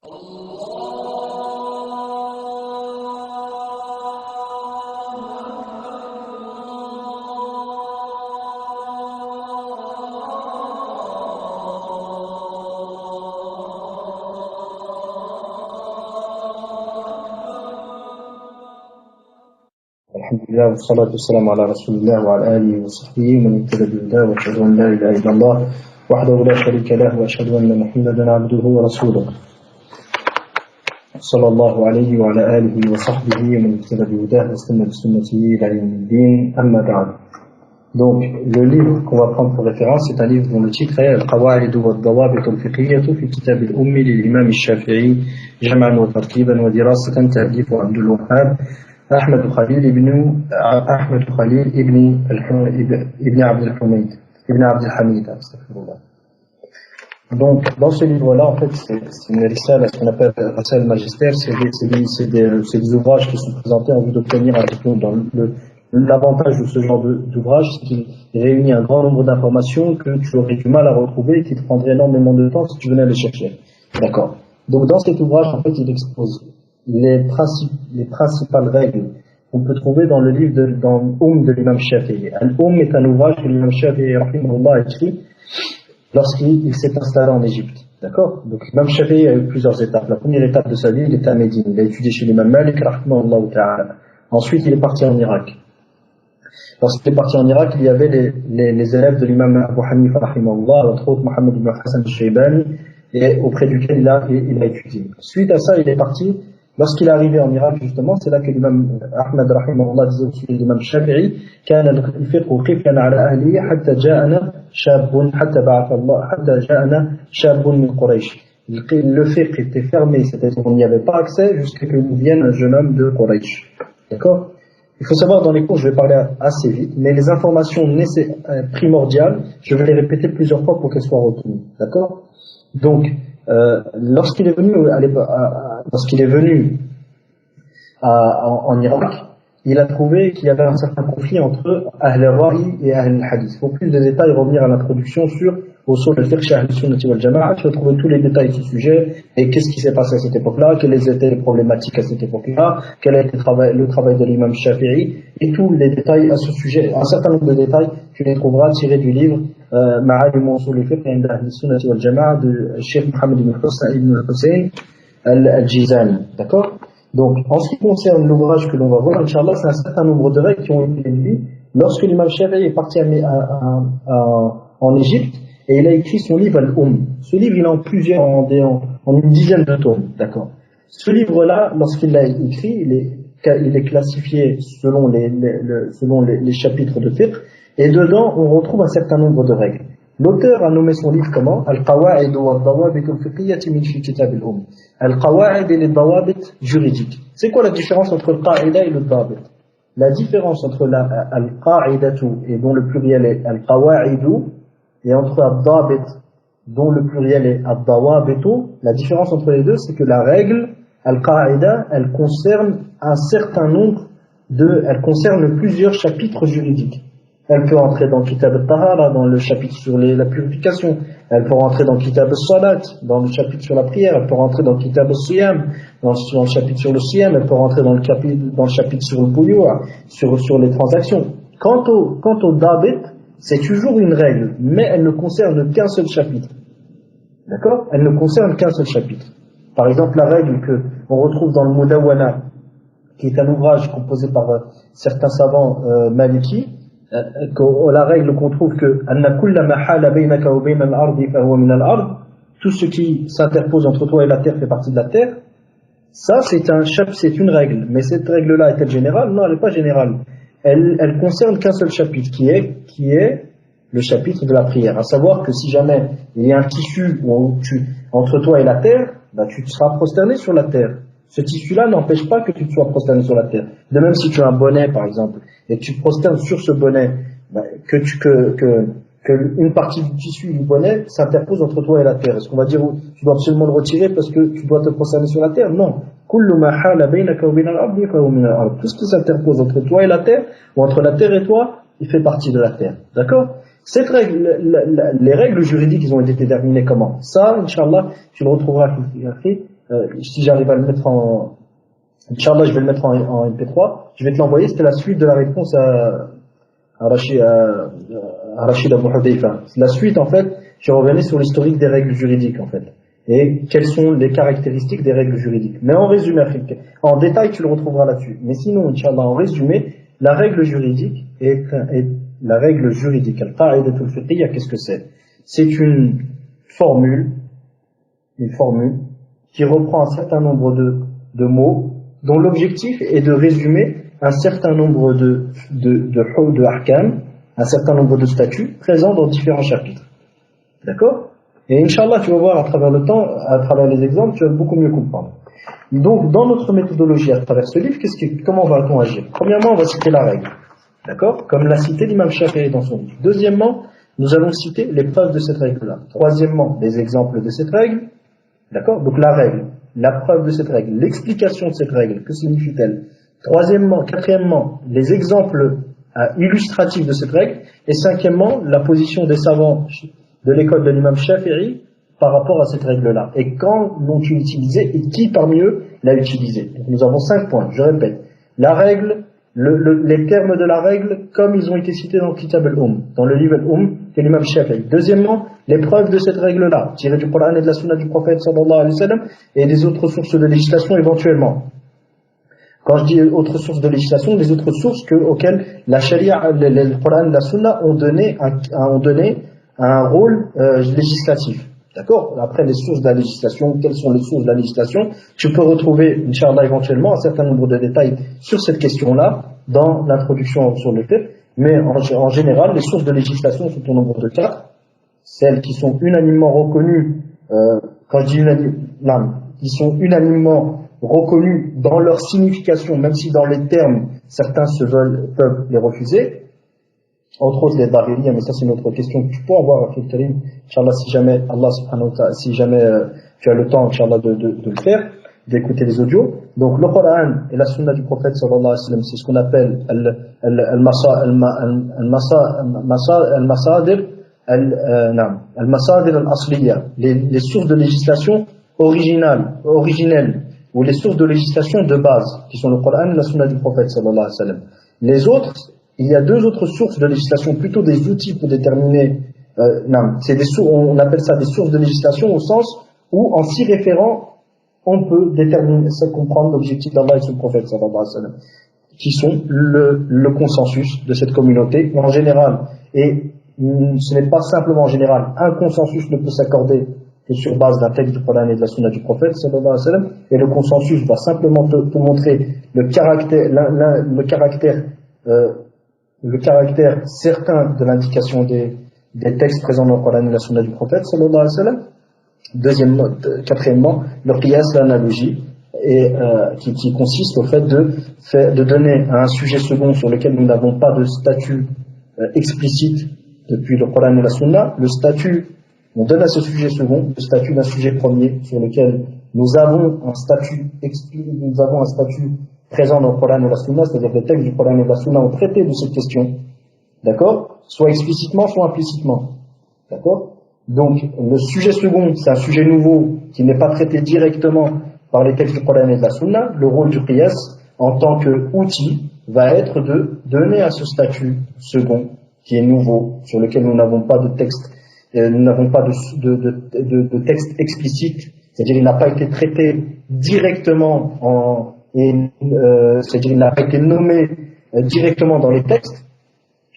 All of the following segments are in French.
الحمد لله والصلاة والسلام على رسول الله وعلى آله وصحبه ومن اهتدى بهداه وأشهد أن لا إله إلا الله وحده لا شريك له وأشهد أن محمدا عبده ورسوله صلى الله عليه وعلى آله وصحبه ومن اهتدى بهداه واستنى بسنته إلى يوم الدين أما بعد. Donc, le livre qu'on va prendre pour référence, c'est un livre dont le titre est Al-Qawa'id wa al-Dawabit al-Fiqhiyyah fi Kitab al-Ummi lil-Imam al-Shafi'i Jam'an wa Tartiban wa Dirasatan ta'lif Abdul Wahhab Ahmed Khalil ibn Abd al-Hamid. Donc, dans ce livre-là, en fait, c'est une risale, ce qu'on appelle risale magistère, c'est des ouvrages qui sont présentés en vue d'obtenir un diplôme. L'avantage de ce genre d'ouvrage, c'est qu'il réunit un grand nombre d'informations que tu aurais du mal à retrouver et qui te prendrait énormément de temps si tu venais les chercher. D'accord. Donc, dans cet ouvrage, en fait, il expose les principales règles qu'on peut trouver dans le livre dans l'Umm de l'imam Shafi'i. L'Umm est un ouvrage que l'imam Shafi'i a écrit lorsqu'il s'est installé en Égypte. D'accord. Donc l'imam Shafi'i a eu plusieurs étapes. La première étape de sa vie, il était à Médine. Il a étudié chez l'imam Malik, rahimahullah ta'ala. Ensuite, il est parti en Irak. Lorsqu'il est parti en Irak, il y avait les élèves de l'imam Abu Hanifa, rahimahullah, entre autres Mohammed ibn Hassan al-Shaybani, et auprès duquel il a étudié. Suite à ça, il est parti. Lorsqu'il est arrivé en Irak, justement, c'est là que l'imam Ahmad rahimahullah disait au sujet de l'imam Shafi'i كان الفقه خفيا على أهله حتى جاءنا شاب من قريش. Le fiqh était fermé, c'est-à-dire qu'on n'y avait pas accès jusqu'à ce que nous vienne un jeune homme de Quraysh. D'accord? Il faut savoir, dans les cours, je vais parler assez vite, mais les informations primordiales, je vais les répéter plusieurs fois pour qu'elles soient retenues. D'accord? Donc, lorsqu'il est venu en Irak, il a trouvé qu'il y avait un certain conflit entre Ahl al-Ra'i et Ahl al-Hadith. Pour plus de détails, revenir à l'introduction sur Usul al-Fiqh Ahl al-Sunnah wal Jama'a, tu vas trouver tous les détails de ce sujet et qu'est-ce qui s'est passé à cette époque-là, quelles étaient les problématiques à cette époque-là, quel a été le travail de l'imam Shafi'i, et tous les détails à ce sujet, un certain nombre de détails, tu les trouveras tirés du livre Ma'alim Usul al-Fiqh Ahl al-Sunnah wal Jama'a de Cheikh Mohammed ibn Hussein al-Jizani. D'accord? Donc, en ce qui concerne l'ouvrage que l'on va voir, Inch'Allah, c'est un certain nombre de règles qui ont été élues lorsque l'imam Shafi'i est parti en Égypte et il a écrit son livre Al-Umm. Ce livre, il est en une dizaine de tomes, d'accord. Ce livre-là, lorsqu'il l'a écrit, il est classifié selon les chapitres de fiqh et dedans, on retrouve un certain nombre de règles. L'auteur a nommé son livre comment? Al-Qawa'id wa al-Dawabit al-Fiqhiyyah min fi Kitab al-Umm. Al-Qawa'id et les Dawabit juridiques. C'est quoi la différence entre le Qa'ida et le Dawabit? La différence entre Al-Qa'idatu et dont le pluriel est Al-Qawa'idu et entre Al-Dawabit dont le pluriel est Al-Dawabitu, la différence entre les deux, c'est que la règle, Al-Qa'ida, elle concerne plusieurs chapitres juridiques. Elle peut entrer dans le Kitab al-Tahara, dans le chapitre sur la purification. Elle peut rentrer dans le Kitab al-Salat, dans le chapitre sur la prière. Elle peut rentrer dans le Kitab al-Siyam, dans le chapitre sur le Siyam. Elle peut rentrer dans le chapitre sur le Bouyoua, sur les transactions. Quant au Dabit, c'est toujours une règle, mais elle ne concerne qu'un seul chapitre. D'accord? Elle ne concerne qu'un seul chapitre. Par exemple, la règle qu'on retrouve dans le Mudawwana, qui est un ouvrage composé par certains savants malikis, la règle qu'on trouve que tout ce qui s'interpose entre toi et la terre fait partie de la terre. Ça, c'est une règle. Mais cette règle-là est-elle générale? Non, elle n'est pas générale. Elle concerne qu'un seul chapitre, qui est le chapitre de la prière. À savoir que si jamais il y a un tissu entre toi et la terre, tu te seras prosterné sur la terre. Ce tissu-là n'empêche pas que tu te sois prosterné sur la terre. De même si tu as un bonnet, par exemple, et que tu te prosternes sur ce bonnet, que une partie du tissu du bonnet s'interpose entre toi et la terre. Est-ce qu'on va dire tu dois absolument le retirer parce que tu dois te prosterner sur la terre? Non. Tout ce qui s'interpose entre toi et la terre, ou entre la terre et toi, il fait partie de la terre. D'accord? Cette règle, les règles juridiques, ils ont été déterminées comment? Ça, Inch'Allah, tu le retrouveras si j'arrive à le mettre en, Inch'Allah, je vais le mettre en MP3, je vais te l'envoyer, c'était la suite de la réponse à Rachid Abu Hudayfa. La suite, en fait, je revenais sur l'historique des règles juridiques, en fait. Et quelles sont les caractéristiques des règles juridiques. Mais en résumé, en détail, tu le retrouveras là-dessus. Mais sinon, Inch'Allah, en résumé, la règle juridique la règle juridique, al-qa'idatul fiqhiyya, qu'est-ce que c'est? C'est une formule qui reprend un certain nombre de mots, dont l'objectif est de résumer un certain nombre de ahkam, un certain nombre de statuts présents dans différents chapitres. D'accord? Et Inch'Allah, tu vas voir à travers le temps, à travers les exemples, tu vas beaucoup mieux comprendre. Donc, dans notre méthodologie à travers ce livre, comment va-t-on agir? Premièrement, on va citer la règle. D'accord? Comme l'a cité l'imam Shafi'i dans son livre. Deuxièmement, nous allons citer les preuves de cette règle-là. Troisièmement, les exemples de cette règle. D'accord? Donc la règle, la preuve de cette règle, l'explication de cette règle, que signifie-t-elle? Quatrièmement, les exemples illustratifs de cette règle. Et cinquièmement, la position des savants de l'école de l'imam Shafi'i par rapport à cette règle-là. Et quand l'ont-ils utilisé et qui parmi eux l'a utilisé? Donc nous avons 5 points, je répète. La règle, les termes de la règle comme ils ont été cités dans le Kitab dans le livre al-Umm de l'imam Shafi'i. Deuxièmement, les preuves de cette règle-là, tirées du Coran et de la Sunna du prophète sallallahu alayhi wa sallam, et des autres sources de législation éventuellement. Quand je dis autres sources de législation, les autres sources auxquelles la Sharia, le Coran et la Sunna ont donné un rôle législatif. D'accord? Après, les sources de la législation, quelles sont les sources de la législation? Tu peux retrouver, Inch'Allah, éventuellement, un certain nombre de détails sur cette question-là dans l'introduction sur le fait. Mais en général, les sources de législation sont au nombre de 4. Celles qui sont unanimement reconnues, quand je dis qui sont unanimement reconnues dans leur signification, même si dans les termes, certains peuvent les refuser. Entre autres les Daririya, mais ça c'est une autre question que tu peux avoir avec Karim, Inch'Allah, si jamais Allah subhanahu wa ta'ala, si jamais tu as le temps, Inch'Allah, de le faire, d'écouter les audios. Donc le Coran et la Sunna du prophète sallallahu alayhi wa sallam, c'est ce qu'on appelle al-masadir al-asliya, les sources de législation originelles, ou les sources de législation de base, qui sont le Coran et la Sunna du prophète sallallahu alayhi wa sallam. Les autres, il y a 2 autres sources de législation, plutôt des outils pour déterminer, on appelle ça des sources de législation au sens où, en s'y référant, on peut déterminer, comprendre l'objectif d'Allah et son prophète, sallallahu alayhi wa sallam, qui sont le consensus de cette communauté, en général. Et ce n'est pas simplement en général, un consensus ne peut s'accorder que sur base d'un texte du Coran et de la Sunna du prophète, sallallahu alayhi wa sallam, et le consensus va simplement te montrer le caractère certain de l'indication des textes présents dans le Coran et la Sunna du prophète sallallahu alayhi wa sallam. Quatrièmement, le qiyas, l'analogie, et qui consiste au fait de donner à un sujet second sur lequel nous n'avons pas de statut explicite depuis le Coran et la Sunna, on donne à ce sujet second le statut d'un sujet premier sur lequel nous avons un statut présent dans le Coran et la Sunna, c'est-à-dire que les textes du Coran et de la Sunna ont traité de cette question, d'accord? Soit explicitement, soit implicitement, d'accord? Donc, le sujet second, c'est un sujet nouveau qui n'est pas traité directement par les textes du Coran et de la Sunna. Le rôle du qiyas, en tant qu'outil, va être de donner à ce statut second, qui est nouveau, sur lequel nous n'avons pas de texte, de texte explicite, c'est-à-dire il n'a pas été traité directement c'est-à-dire il n'a pas été nommé directement dans les textes.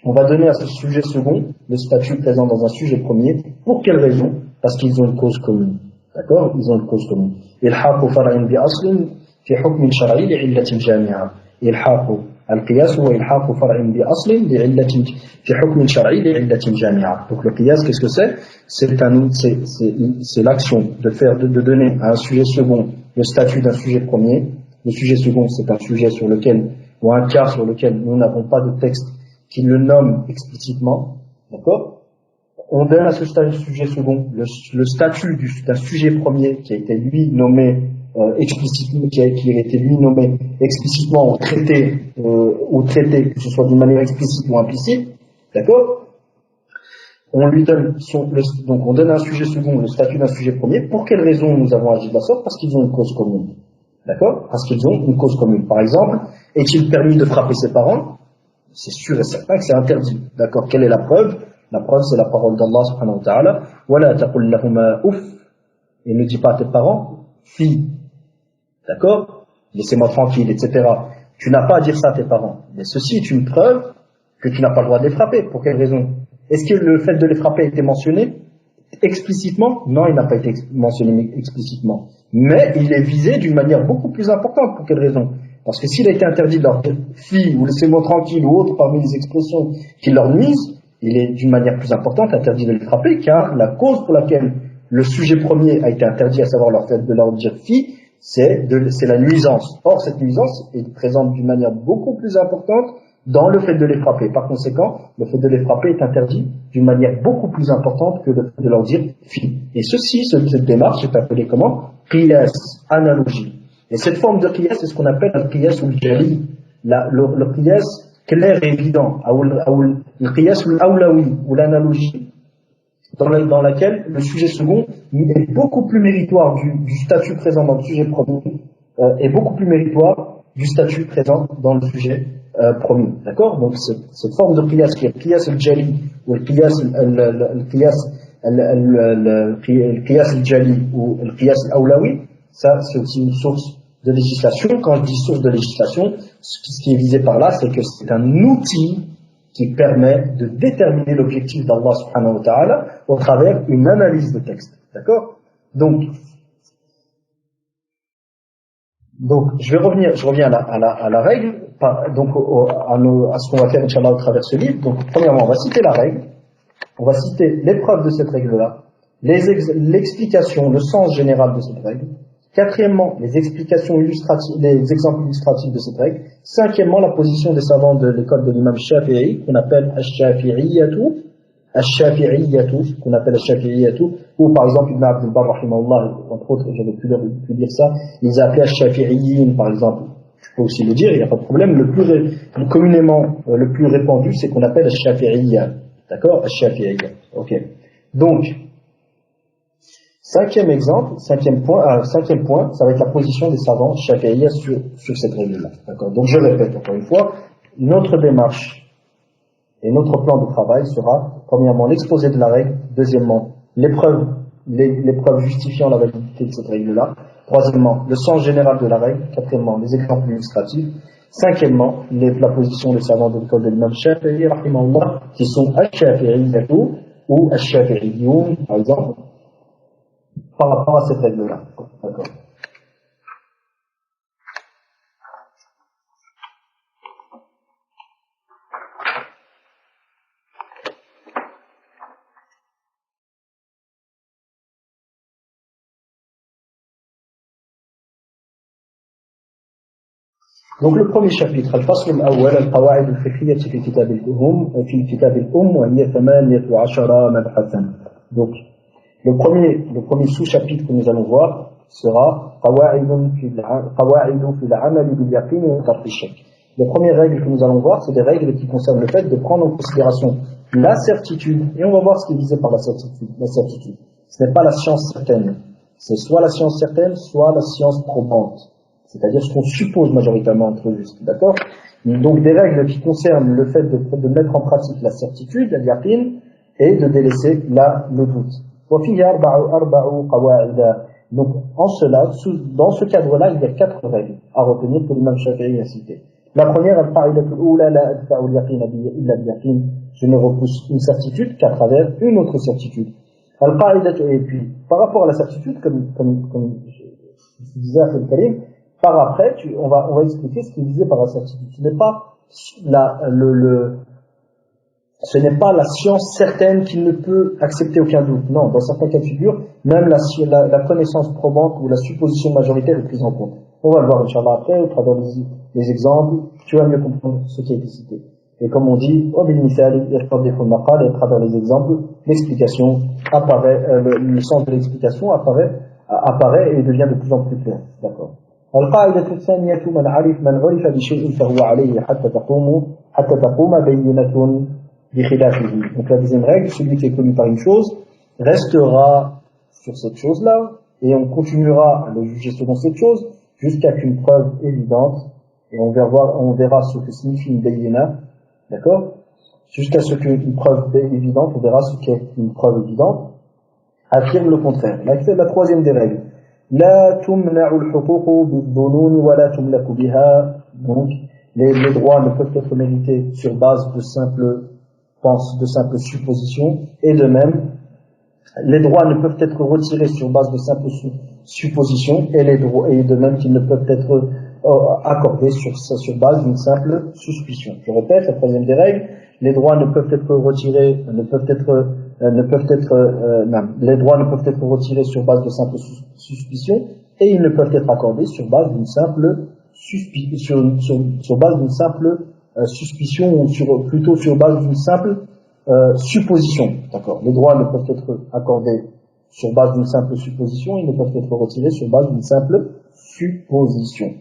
On va donner à ce sujet second le statut présent dans un sujet premier. Pour quelle raison? Parce qu'ils ont une cause commune. D'accord? Ils ont une cause commune. إلحاق فرع بأصل في حكم شرعي لعلة جامعة. إلحاق القياس هو إلحاق فرع بأصل لعلة في حكم شرعي لعلة جامعة. Donc le qiyas, qu'est-ce que c'est? C'est l'action de donner à un sujet second le statut d'un sujet premier. Le sujet second, c'est un sujet sur lequel, ou un cas sur lequel nous n'avons pas de texte qui le nomme explicitement, d'accord? On donne à ce sujet second le statut d'un sujet premier qui a été lui nommé explicitement, qui a été lui nommé explicitement ou traité, que ce soit d'une manière explicite ou implicite, d'accord? on lui donne donc on donne à un sujet second le statut d'un sujet premier. Pour quelle raison nous avons agi de la sorte? Parce qu'ils ont une cause commune. D'accord? Parce qu'ils ont une cause commune. Par exemple, est-il permis de frapper ses parents? C'est sûr et certain que c'est interdit. D'accord? Quelle est la preuve? La preuve, c'est la parole d'Allah subhanahu wa ta'ala. Wala taqul lahuma uff. Et ne dis pas à tes parents, fille. D'accord? Laissez-moi tranquille, etc. Tu n'as pas à dire ça à tes parents. Mais ceci est une preuve que tu n'as pas le droit de les frapper. Pour quelle raison? Est-ce que le fait de les frapper a été mentionné explicitement? Non, il n'a pas été mentionné explicitement. Mais il est visé d'une manière beaucoup plus importante. Pour quelle raison? Parce que s'il a été interdit de leur dire fille ou laissez-moi tranquille ou autre parmi les expressions qui leur nuisent, il est d'une manière plus importante interdit de les frapper, car la cause pour laquelle le sujet premier a été interdit, à savoir leur fait de leur dire fille, c'est la nuisance. Or, cette nuisance est présente d'une manière beaucoup plus importante dans le fait de les frapper. Par conséquent, le fait de les frapper est interdit d'une manière beaucoup plus importante que le fait de leur dire fille. Et cette démarche est appelée comment? Qiyas, analogie. Et cette forme de qiyas, c'est ce qu'on appelle le qiyas ou le jali, le qiyas clair et évident, ou le qiyas ou l'awlawi, ou l'analogie, dans laquelle le sujet second est beaucoup plus méritoire du statut présent dans le sujet premier, est beaucoup plus méritoire du statut présent dans le sujet premier. D'accord? Donc cette forme de qiyas, qui est le qiyas al-jali, ou le qiyas al-jali, ou le qiyas al-awlawi, ça c'est aussi une source de législation. Quand je dis source de législation, ce qui est visé par là, c'est que c'est un outil qui permet de déterminer l'objectif d'Allah subhanahu wa ta'ala au travers d'une analyse de texte. D'accord? Donc, je reviens à la règle, donc à ce qu'on va faire, Inch'Allah, au travers de ce livre. Donc, premièrement, on va citer la règle, on va citer l'épreuve de cette règle-là, l'explication, le sens général de cette règle. Quatrièmement, les explications illustratives, les exemples illustratifs de cette règle. Cinquièmement, la position des savants de l'école de l'imam Shafi'i, qu'on appelle Ash-Shafi'iyyatu, qu'on appelle Ash-Shafi'iyyatu, ou par exemple Ibn Abd al-Barr, rahimahullah, entre autres, j'avais pu dire ça, ils appelaient Ash-Shafi'iyyin, par exemple. Je peux aussi le dire, il n'y a pas de problème. Communément, le plus répandu, c'est qu'on appelle Ash-Shafi'iyya. D'accord? Ash-Shafi'iyya. Ok. Donc, cinquième point, ça va être la position des savants Shafi'iyya sur cette règle-là. D'accord. Donc je répète encore une fois, notre démarche et notre plan de travail sera, premièrement, l'exposé de la règle, deuxièmement, l'épreuve justifiant la validité de cette règle-là, troisièmement, le sens général de la règle, quatrièmement, les exemples illustratifs, cinquièmement, la position des savants de l'école de l'imam Shafi'i, rahimahullah, qui sont Ash-Shafi'iyyatu ou Ash-Shafi'iyyoun, par exemple, par rapport à cette règle-là. D'accord. Donc le premier chapitre, الفصل الأول القواعد الفقهية في كتاب الأم وهي 18 مبحثا. Donc le premier sous-chapitre que nous allons voir sera قواعد في العمل باليقين وترك الشك. Les premières règles que nous allons voir, c'est des règles qui concernent le fait de prendre en considération la certitude, et on va voir ce qui est visé par la certitude. La certitude, ce n'est pas la science certaine, c'est soit la science certaine, soit la science probante. C'est-à-dire ce qu'on suppose majoritairement être juste, d'accord? Donc des règles qui concernent le fait de mettre en pratique la certitude, al-yaqin, et de délaisser le doute. Donc en cela, dans ce cadre-là, il y a 4 règles à retenir que l'imam Shafi'i a cité. La première, je ne repousse une certitude qu'à travers une autre certitude. Et puis, par rapport à la certitude, comme je disais à Karim, par après, on va expliquer ce qui est visé par la certitude. Ce n'est pas la science certaine qui ne peut accepter aucun doute. Non, dans certains cas de figure, même la connaissance probante ou la supposition majoritaire est prise en compte. On va le voir, Inch'Allah, après, au travers des exemples, tu vas mieux comprendre ce qui a été cité. Et comme on dit, et à travers les exemples, l'explication apparaît, le sens de l'explication apparaît et devient de plus en plus clair. D'accord. القاعدة الثانية من عرف بشيء فهو عليه حتى تقوم بينة بخلافه. Donc la deuxième règle, celui qui est connu par une chose restera sur cette chose-là et on continuera à le juger selon cette chose jusqu'à qu'une preuve évidente, et on verra ce que signifie une bayyina, d'accord, jusqu'à ce qu'une preuve évidente, on verra ce qu'est une preuve évidente, affirme le contraire. La troisième des règles, la tumna'u al-huququ bid-dunun wa la tumlaku biha. Donc les droits ne peuvent être mérités sur base de simples suppositions, et de même les droits ne peuvent être retirés sur base de simples suppositions, et de même qu'ils ne peuvent être accordés sur base d'une simple suspicion. Je répète, la troisième des règles, les droits ne peuvent être retirés, les droits ne peuvent être retirés sur base de simples suspicions, et ils ne peuvent être accordés sur base d'une simple sur base d'une simple suspicion, ou plutôt sur base d'une simple supposition. D'accord. Les droits ne peuvent être accordés sur base d'une simple supposition, ils ne peuvent être retirés sur base d'une simple supposition.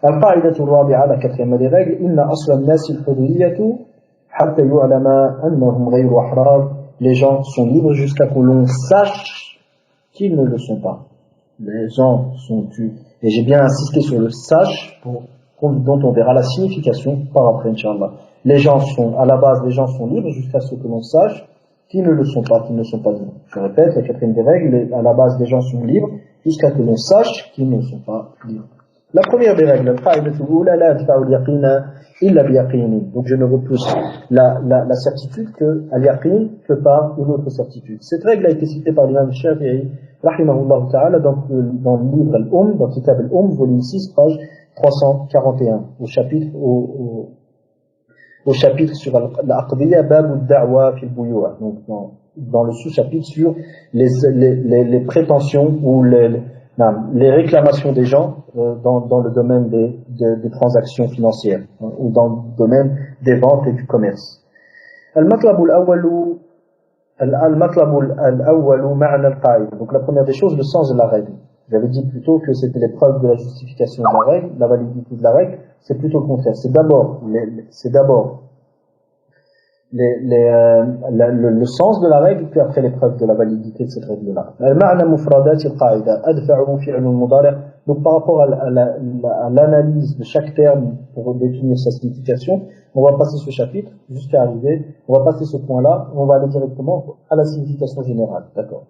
القاعدة الرابعة, la quatrième des règles, إن أصل الناس الحرية حتى يعلم أنهم غير أحرار. Les gens sont libres jusqu'à que l'on sache qu'ils ne le sont pas. Les gens sont tués. Et j'ai bien insisté sur le sache, dont on verra la signification par après, Inch'Allah. À la base, les gens sont libres jusqu'à ce que l'on sache qu'ils ne le sont pas, qu'ils ne sont pas libres. Je répète, la quatrième des règles, à la base, les gens sont libres jusqu'à ce que l'on sache qu'ils ne sont pas libres. La première des règles, donc je ne repousse la certitude que par une autre certitude. Cette règle a été citée par l'imam Shafi'i, rahimahullah ta'ala, dans le livre Al-Umm, dans le Kitab Al-Umm, volume 6, page 341, au chapitre sur l'Aqdiyya, Babu Da'wa fil Buyu'a, donc dans le sous-chapitre sur les prétentions ou les réclamations des gens dans le domaine des transactions financières, ou dans le domaine des ventes et du commerce. Al-Matlab al-awwal ma'na al-qa'ida. Donc la première des choses, le sens de la règle. J'avais dit plutôt que c'était les preuves de la justification de la règle, la validité de la règle. C'est plutôt le contraire. C'est d'abord le sens de la règle, puis après les preuves de la validité de cette règle-là. Al-ma'na mufradat al-qa'ida adfa'u fi'l al-mudari'. Donc par rapport à l'analyse de chaque terme pour définir sa signification, on va passer ce chapitre jusqu'à arriver, on va passer ce point-là, on va aller directement à la signification générale. D'accord.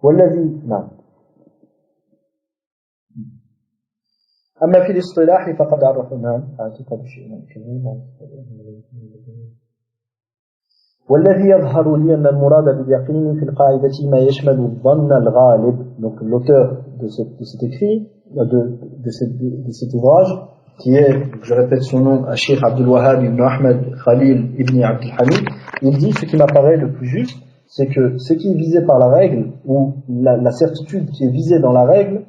Walladhi, non. أما في الاصطلاح فقد عرفنا اعتقاد شيء والذي يظهر لي أن المراد باليقين في القاعدة ما يشمل الظن الغالب. Donc l'auteur de cet écrit, de cet ouvrage, qui est, je répète son nom, Cheikh Abdul Wahhab ibn Ahmed Khalil ibn Abdul Hamid, il dit: ce qui m'apparaît le plus juste, c'est que ce qui est visé par la règle, ou la certitude qui est visée dans la règle,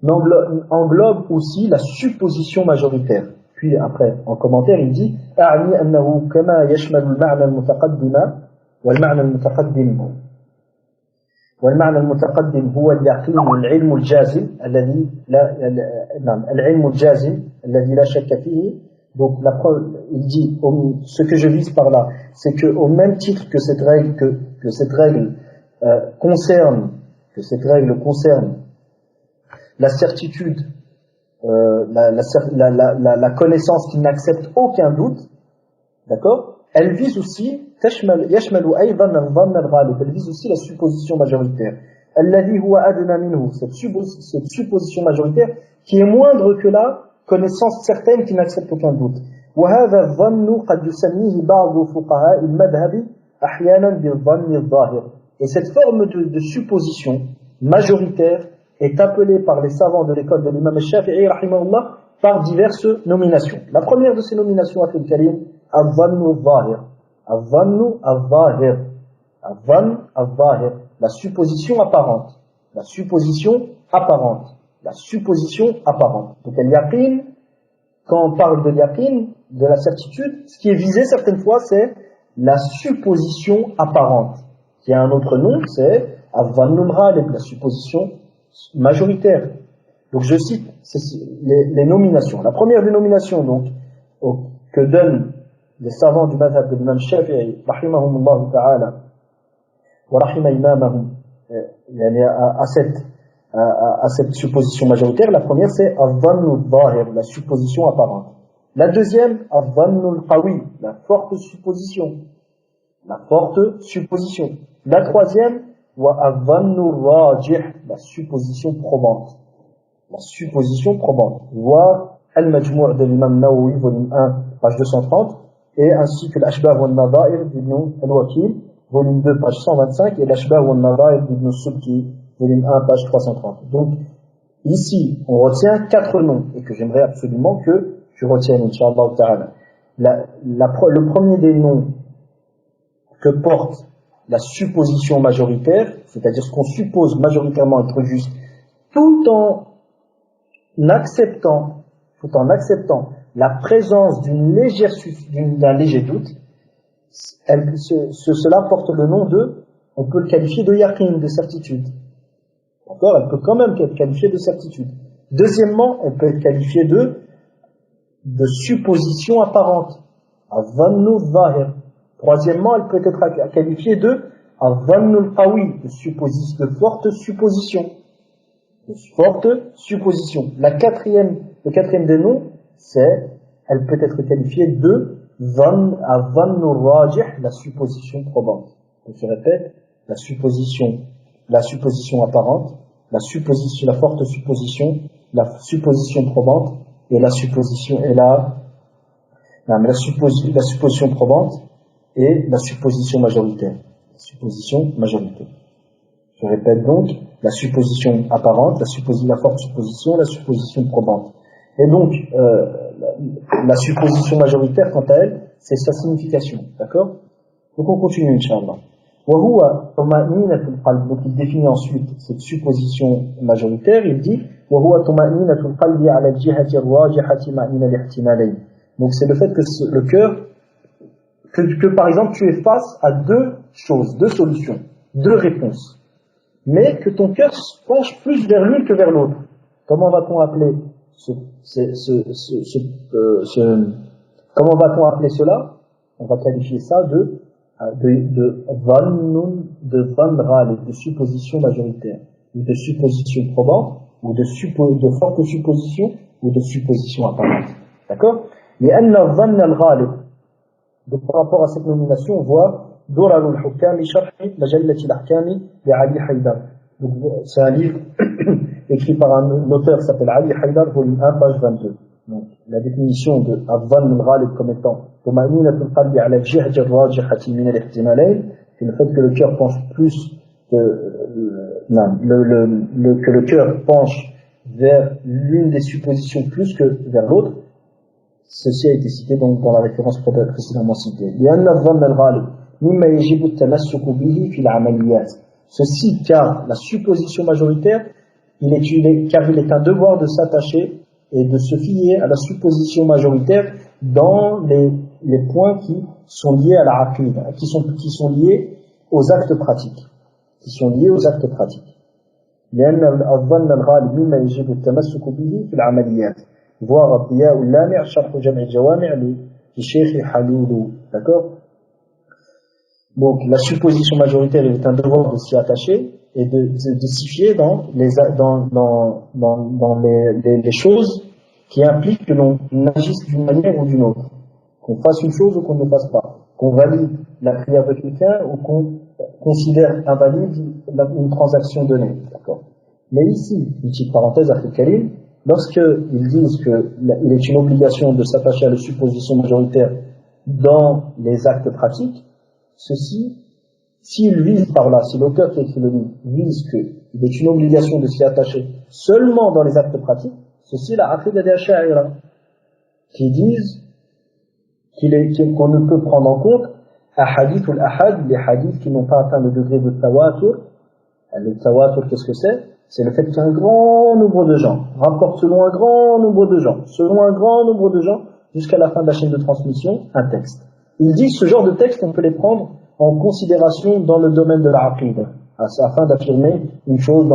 englobe aussi la supposition majoritaire. Puis après, en commentaire, il dit: أعني أنه كما يشمل المعنى المتقدم والمعنى المتقدم هو اليقين والعلم الجازم الذي لا شك فيه. Donc il dit, ce que je vise par là, c'est que au même titre que cette règle concerne la certitude, la connaissance qui n'accepte aucun doute, d'accord, elle vise aussi elle vise aussi la supposition majoritaire, cette supposition majoritaire qui est moindre que la connaissance certaine qui n'accepte aucun doute. Et cette forme de supposition majoritaire est appelée par les savants de l'école de l'imam Shafi'i rahimahullah par diverses nominations. La première de ces nominations, Akhil Karim, al-dhannu al-zahir. Al-dhannu al-zahir. Al-dhann al-zahir. La supposition apparente. La supposition apparente. La supposition apparente. Donc al-yaqin, quand on parle de yaqin, de la certitude, ce qui est visé certaines fois, c'est la supposition apparente. Qui a un autre nom, c'est al-dhannu al-ghalib, la supposition majoritaire. Donc je cite les nominations. La première des nominations donc que donne les savants du madhab de l'imam Shafi'i, rahimahumullah ta'ala, wa rahima imamahum, à cette supposition majoritaire. La première, c'est al-dhannu al-zahir, la supposition apparente. La deuxième, al-dhannu al-qawi, la forte supposition. La forte supposition. La troisième, wa al-dhannu al-rajih, la supposition probante. La supposition probante. Wa al-majmou' de l'imam Nawawi, volume 1, page 230, et ainsi que l'ashbah wa al-nadair d'Ibn al-Wakil, volume 2, page 125, et l'ashbah wa al-nadair d'Ibn Subki, volume 1, page 330. Donc, ici, on retient 4 noms, et que j'aimerais absolument que tu retiennes, Inch'Allah ta'ala. Le premier des noms que porte la supposition majoritaire, c'est-à-dire ce qu'on suppose majoritairement être juste, tout en acceptant la présence d'un léger doute, cela porte le nom de, on peut le qualifier de yaqin, de certitude. D'accord? Elle peut quand même être qualifiée de certitude. Deuxièmement, elle peut être qualifiée de supposition apparente. Adhannu zahir. Troisièmement, elle peut être qualifiée de adhannu qawi, de forte supposition. De forte supposition. Le quatrième des noms, elle peut être qualifiée de adhannu rajih, la supposition probante. Donc, je répète, la supposition apparente, la forte supposition, la supposition probante, et la supposition probante et la supposition majoritaire. Supposition majoritaire. Je répète donc, la supposition apparente, la forte supposition, la supposition probante. Et donc, la supposition majoritaire, quant à elle, c'est sa signification. D'accord? Donc on continue, Inch'Allah. Donc il définit ensuite cette supposition majoritaire, il dit donc c'est le fait que le cœur, que par exemple tu es face à deux choses, deux solutions, deux réponses, mais que ton cœur se penche plus vers l'une que vers l'autre. Comment va-t-on appeler comment va-t-on appeler cela? On va qualifier ça de supposition majoritaire, ou de supposition probante, ou de forte supposition, ou de supposition apparente. D'accord? Donc par rapport à cette nomination, on voit Durar al-Hukam Sharh Majallati al-Ahkam de Ali Haïdar. Donc c'est un livre écrit par un auteur qui s'appelle Ali Haïdar, volume 1, page 22. Donc la définition de Adhan al-Ghalib comme étant c'est le fait que le cœur penche plus que le cœur penche vers l'une des suppositions plus que vers l'autre. Ceci a été cité donc dans la référence précédemment citée. Ceci car la supposition majoritaire, car il est un devoir de s'attacher et de se fier à la supposition majoritaire dans les points qui sont liés à la aqida, qui sont liés aux actes pratiques. لأن الظن الغالب مما يجب التمسك به في العمليات. Voir الضياء اللامع شرح جمع الجوامع للشيخ حلول. D'accord? Donc la supposition majoritaire est un devoir de s'y attacher et de s'y fier dans les choses qui impliquent que l'on agisse d'une manière ou d'une autre. Qu'on fasse une chose ou qu'on ne fasse pas. Qu'on valide la prière de quelqu'un ou qu'on considère invalide une transaction donnée. D'accord? Mais ici, une petite parenthèse à Karim, lorsqu'ils disent qu'il est une obligation de s'attacher à la supposition majoritaire dans les actes pratiques, ceci, s'il vise par là, si l'auteur qui écrit le livre vise qu'il est une obligation de s'y attacher seulement dans les actes pratiques, ceci est la aqida des Ash'a'ira, qui disent qu'on ne peut prendre en compte ahadith ou l'ahad, les hadiths qui n'ont pas atteint le degré de tawatur. Le tawatur, qu'est-ce que c'est? C'est le fait qu'un grand nombre de gens rapportent selon un grand nombre de gens, jusqu'à la fin de la chaîne de transmission, un texte. Ils disent ce genre de texte, on peut les prendre en considération dans le domaine de la aqida, afin d'affirmer une chose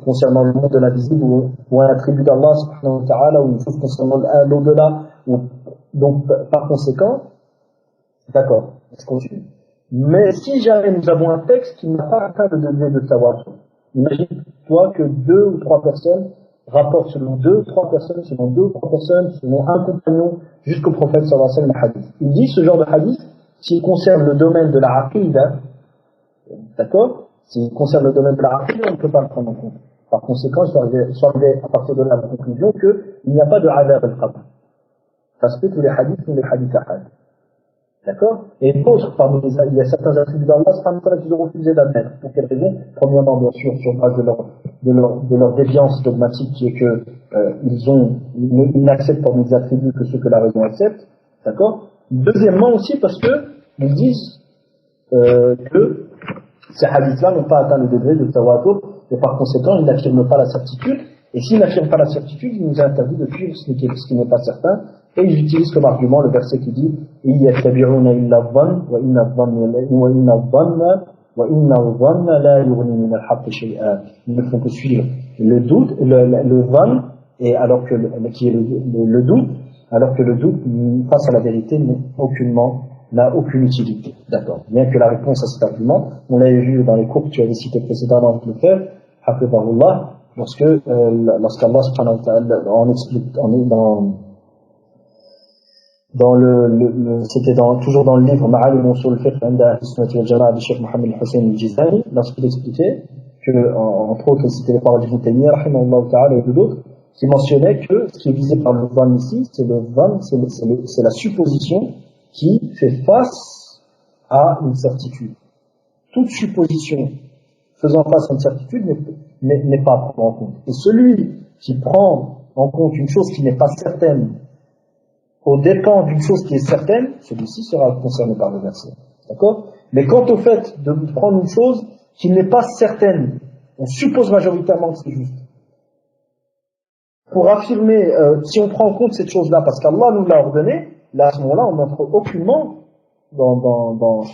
concernant le monde de l'invisible ou un attribut d'Allah subhanahu wa ta'ala, ou une chose concernant l'au-delà. Donc, par conséquent, D'accord, je continue. Mais si jamais nous avons un texte qui n'a pas atteint le degré de savoir, imagine-toi que deux ou trois personnes rapportent selon deux ou trois personnes, selon un compagnon, jusqu'au prophète sallallahu alayhi wa sallam, hadith. Il dit ce genre de hadith, s'il concerne le domaine de la aqidah, d'accord? S'il concerne le domaine de la aqidah, on ne peut pas le prendre en compte. Par conséquent, il faut arriver à partir de là à la conclusion qu'il n'y a pas de adab al-qabr. Ça se fait que les hadiths sont des hadiths ahad. D'accord? Et d'autres, il y a certains attributs d'Allah qu'ils ont refusé d'admettre. Pour quelle raison? Premièrement, bien sûr, sur base de leur déviance dogmatique, qui est que ils n'acceptent parmi les attributs que ceux que la raison accepte. D'accord? Deuxièmement aussi parce que ils disent que ces hadiths-là n'ont pas atteint le degré de tawatur, et par conséquent, ils n'affirment pas la certitude. Et s'ils n'affirment pas la certitude, il nous a interdit de suivre ce qui n'est pas certain. Et ils utilisent comme argument le verset qui dit ils ne font que suivre le doute, le dhann, et alors que qui est le doute, alors que le doute face à la vérité n'a aucune utilité. D'accord. Bien que la réponse à cet argument, on l'avait vu dans les cours que tu avais cités précédemment avec le frère, hafidhahullah, lorsqu'Allah subhanahu wa ta'ala en explique, on est c'était toujours dans le livre Ma'alim Usul al-Fiqh Inda Ahl Sunnah wal Jama'a de Cheikh Mohammed Hussein al-Jizani, lorsqu'il expliquait que, entre autres, c'était les paroles d'Ibn Taymiyyah, rahimahullah ta'ala, et d'autres, qui mentionnaient que ce qui est visé par le dhann ici, c'est la supposition qui fait face à une certitude. Toute supposition faisant face à une certitude n'est pas à prendre en compte. Et celui qui prend en compte une chose qui n'est pas certaine au dépend d'une chose qui est certaine, celui-ci sera concerné par le verset. D'accord? Mais quant au fait de prendre une chose qui n'est pas certaine, on suppose majoritairement que c'est juste. Pour affirmer, si on prend en compte cette chose-là, parce qu'Allah nous l'a ordonné, là à ce moment-là, on n'entre aucunement dans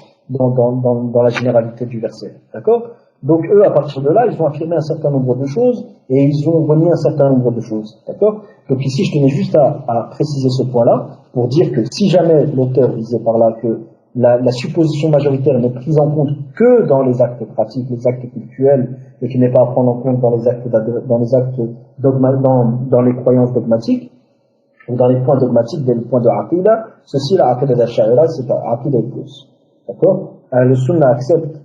la généralité du verset. D'accord? Donc eux, à partir de là, ils ont affirmé un certain nombre de choses et ils ont renié un certain nombre de choses. D'accord? Donc ici, je tenais juste à préciser ce point-là pour dire que si jamais l'auteur disait par là que la supposition majoritaire n'est prise en compte que dans les actes pratiques, les actes cultuels, et qui n'est pas à prendre en compte dans les croyances dogmatiques, ou dans les points dogmatiques, des points de aqidah, ceci, la aqidah d'Ash'ari, c'est la aqidah de plus. D'accord? Le sunna accepte